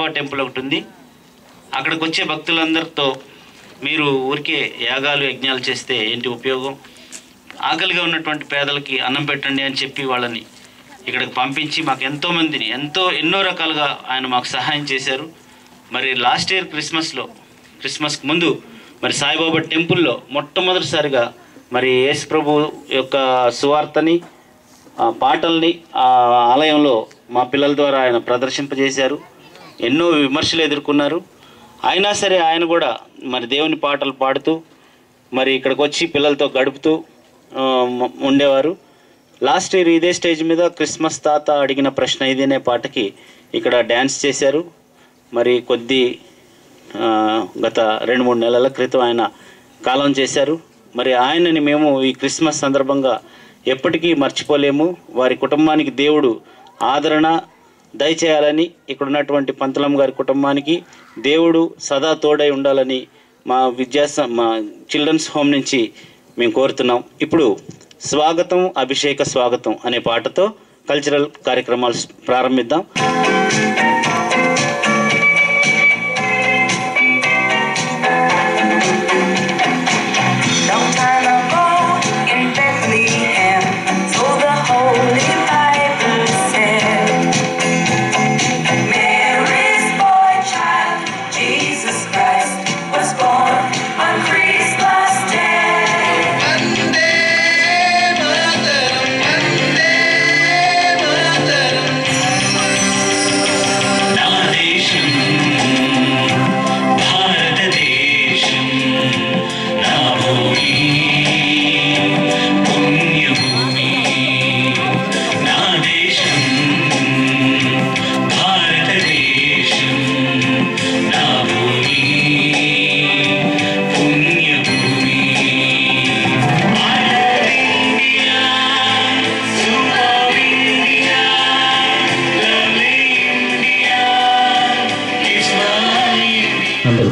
Saibaba temple ఒకటి ఉంది. అక్కడికి వచ్చే భక్తులందరితో మీరు ఊరికే యాగాలు యజ్ఞాలు చేస్తే ఏంటి ఉపయోగం, ఆకలిగా ఉన్నటువంటి పేదలకి అన్నం పెట్టండి అని చెప్పి వాళ్ళని ఇక్కడికి పంపించి మాకు ఎంతోమందిని ఎన్నో రకాలుగా ఆయన మాకు సహాయం చేశారు. మరి లాస్ట్ ఇయర్ క్రిస్మస్కి ముందు మరి సాయిబాబా టెంపుల్లో మొట్టమొదటిసారిగా మరి యేసు ప్రభు యొక్క సువార్తని పాటల్ని ఆ ఆలయంలో మా పిల్లల ద్వారా ఆయన ప్రదర్శింపజేశారు. ఎన్నో విమర్శలు ఎదుర్కొన్నారు. అయినా సరే ఆయన కూడా మరి దేవుని పాటలు పాడుతూ మరి ఇక్కడికి వచ్చి పిల్లలతో గడుపుతూ ఉండేవారు. లాస్ట్ ఇయర్ ఇదే స్టేజ్ మీద క్రిస్మస్ తాత అడిగిన ప్రశ్న ఇది అనే పాటకి ఇక్కడ డ్యాన్స్ చేశారు. మరి గత 2-3 నెలల క్రితం ఆయన కాలం చేశారు. మరి ఆయనని మేము ఈ క్రిస్మస్ సందర్భంగా ఎప్పటికీ మర్చిపోలేము. వారి కుటుంబానికి దేవుడు ఆదరణ దయచేయాలని, ఇక్కడ ఉన్నటువంటి పంతులమ్మ గారి కుటుంబానికి దేవుడు సదా తోడై ఉండాలని మా చిల్డ్రన్స్ హోమ్ నుంచి మేము కోరుతున్నాం. ఇప్పుడు స్వాగతం అభిషేక స్వాగతం అనే పాటతో కల్చరల్ కార్యక్రమాలు ప్రారంభిద్దాం.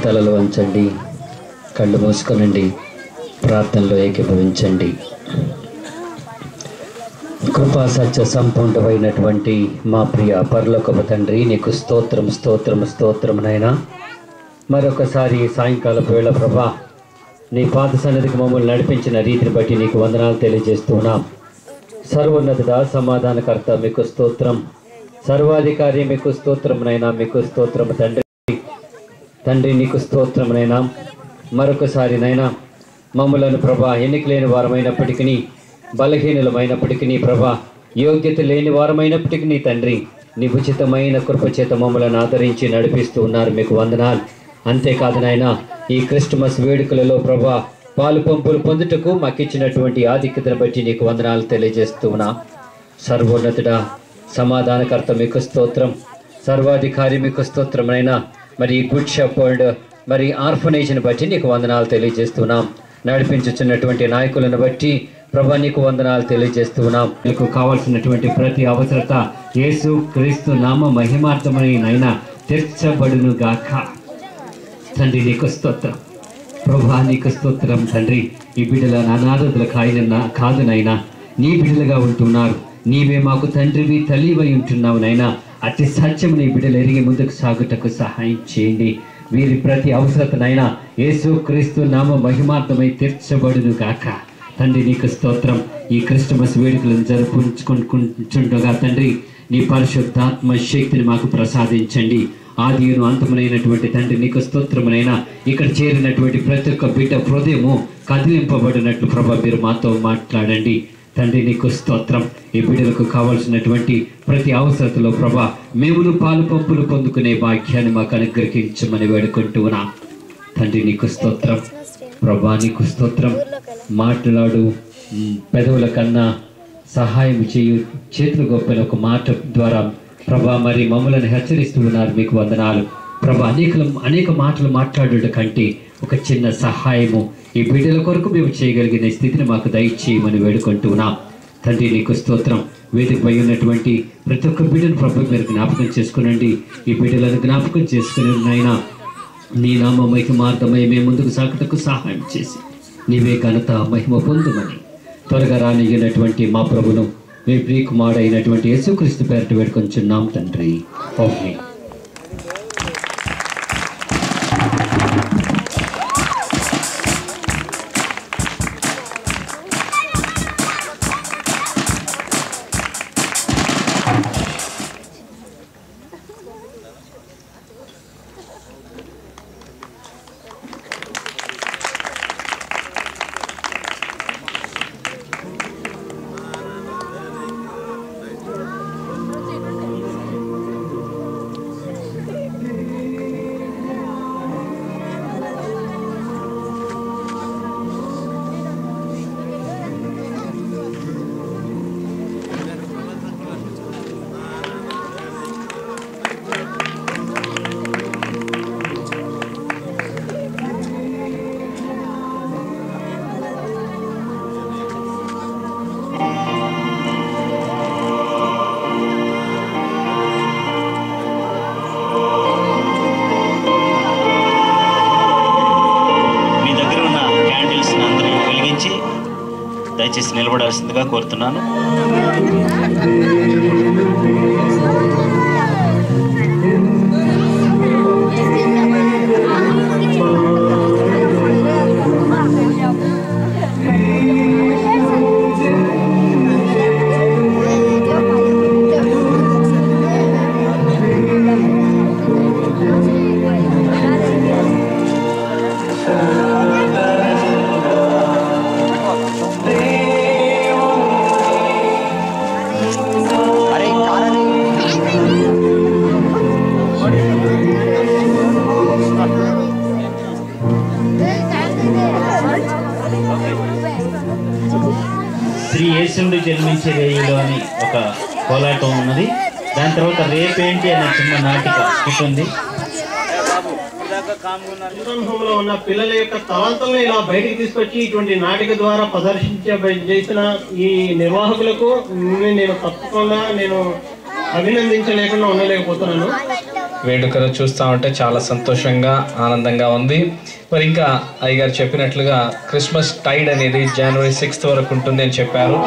తలలు వంచండి, కళ్ళు మూసుకొనండి, ప్రార్థనలో ఏకీభవించండి. కృపా సత్య సంపూర్ణమైనటువంటి మా ప్రియ పరలోకపు తండ్రి, నీకు స్తోత్రం నైనా. మరొకసారి సాయంకాలపు వేళ ప్రభా నీ పాద సన్నిధికి మమ్మల్ని నడిపించిన రీతిని బట్టి నీకు వందనాలు తెలియజేస్తున్నాం. సర్వోన్నతుడా, సమాధానకర్త మీకు స్తోత్రం. సర్వాధికారి మీకు స్తోత్రమునైనా, మీకు స్తోత్రము తండ్రి నీకు స్తోత్రమునైనా. మరొకసారి నైనా మమ్మలను ప్రభా ఎన్నికలేని వారమైనప్పటికీ, బలహీనులమైనప్పటికీ ప్రభా, యోగ్యత లేని వారమైనప్పటికీ తండ్రి నీ ఉచితమైన కృపచేత మమ్మలను ఆదరించి నడిపిస్తూ ఉన్నారు, మీకు వందనాలు. అంతేకాదు నాయనా, ఈ క్రిస్టమస్ వేడుకలలో ప్రభా పాలు పంపులు పొందుటకు మాకు ఇచ్చినటువంటి ఆధిక్యతను బట్టి నీకు వందనాలు తెలియజేస్తూ ఉన్నా. సర్వోన్నతుడా, సమాధానకర్త మీకు స్తోత్రం. సర్వాధికారి మీకు స్తోత్రమైనా. మరి గుడ్ షెపర్డ్ మరి ఆర్ఫనేజ్ని బట్టి నీకు వందనాలు తెలియజేస్తున్నాం. నడిపించుచున్నటువంటి నాయకులను బట్టి ప్రభా నీకు వందనాలు తెలియజేస్తున్నాం. నీకు కావాల్సినటువంటి ప్రతి అవసరత యేసు క్రీస్తు నామ మహిమార్థమైన తీర్చబడును గాక. తండ్రి నీకు స్తోత్రం, ప్రభా నీకు స్తోత్రం. తండ్రి ఈ బిడ్డల అనాథులకు ఆయన కాదునైనా, నీ బిడ్డలుగా ఉంటున్నారు. నీవే మాకు తండ్రివి, తల్లివై ఉంటున్నావు నైనా. అతి సత్యం నీ బిడ్డలు ఎరిగి ముందుకు సాగుటకు సహాయం చేయండి. వీరి ప్రతి అవసరతనైనా యేసు క్రీస్తు నామ మహిమార్థమై తీర్చబడును గాక. తండ్రి నీకు స్తోత్రం. ఈ క్రిస్టమస్ వేడుకలను జరుపుకుంటుండగా తండ్రి నీ పరిశుద్ధాత్మ శక్తిని మాకు ప్రసాదించండి. ఆదియును అంతమునైనటువంటి తండ్రి నీకు స్తోత్రమునైనా. ఇక్కడ చేరినటువంటి ప్రతి ఒక్క బిడ్డ హృదయము కదిలింపబడినట్లు ప్రభా మీరు మాతో మాట్లాడండి. తండ్రి నీకు స్తోత్రం. ఈ బిడ్డలకు కావాల్సినటువంటి ప్రతి అవసరతలో ప్రభా మేమును పాలు పంపులు పొందుకునే భాగ్యాన్ని మాకు అనుగ్రహించమని వేడుకుంటున్నా. తండ్రి నీకు స్తోత్రం, ప్రభా నీకు స్తోత్రం. మాట్లాడు పెదవుల కన్నా సహాయం చేయు చేతులు గొప్పన ఒక మాట ద్వారా ప్రభా మరి మమ్మల్ని హెచ్చరిస్తూ ఉన్నారు, మీకు వందనాలు ప్రభా. అనేక మాటలు మాట్లాడుట కంటే ఒక చిన్న సహాయము ఈ బిడ్డల కొరకు మేము చేయగలిగిన స్థితిని మాకు దయచేయమని వేడుకుంటున్నాం. తండ్రి నీకు స్తోత్రం. వేదికపై ఉన్నటువంటి ప్రతి ఒక్క బిడ్డను ప్రభు మీరు జ్ఞాపకం చేసుకునండి. ఈ బిడ్డలను జ్ఞాపకం చేసుకుని నాయనా నీ నామ మహిమార్థమై మేము ముందుకు సాగుటకు సహాయం చేసి నీవే ఘనత మహిమ పొందుమని త్వరగా రానిగినటువంటి మా ప్రభును మీ ప్రియకుమారుడైనటువంటి యేసుక్రీస్తు పేరిట వేడుకొంచున్నాం తండ్రి. ఆమేన్. దయచేసి నిలబడాల్సిందిగా కోరుతున్నాను. శ్రీ యేసుడు జన్మించే రేయుడు అని ఒక కోలాటం ఉన్నది. దాని తర్వాత రేపేంటి అనే చిన్న నాటిక స్కిట్ ఉంది. సందర్భంలో ఉన్న పిల్లల యొక్క తలంతులను ఇలా బయటికి తీసుకొచ్చి ఇటువంటి నాటిక ద్వారా ప్రదర్శించేసిన ఈ నిర్వాహకులకు నేను తప్పకుండా అభినందించలేకుండా ఉండలేకపోతున్నాను. వేడుకను చూస్తూ ఉంటే చాలా సంతోషంగా ఆనందంగా ఉంది. మరి ఇంకా అయ్యగారు చెప్పినట్లుగా క్రిస్మస్ టైడ్ అనేది జనవరి 6th వరకు ఉంటుంది అని చెప్పారు.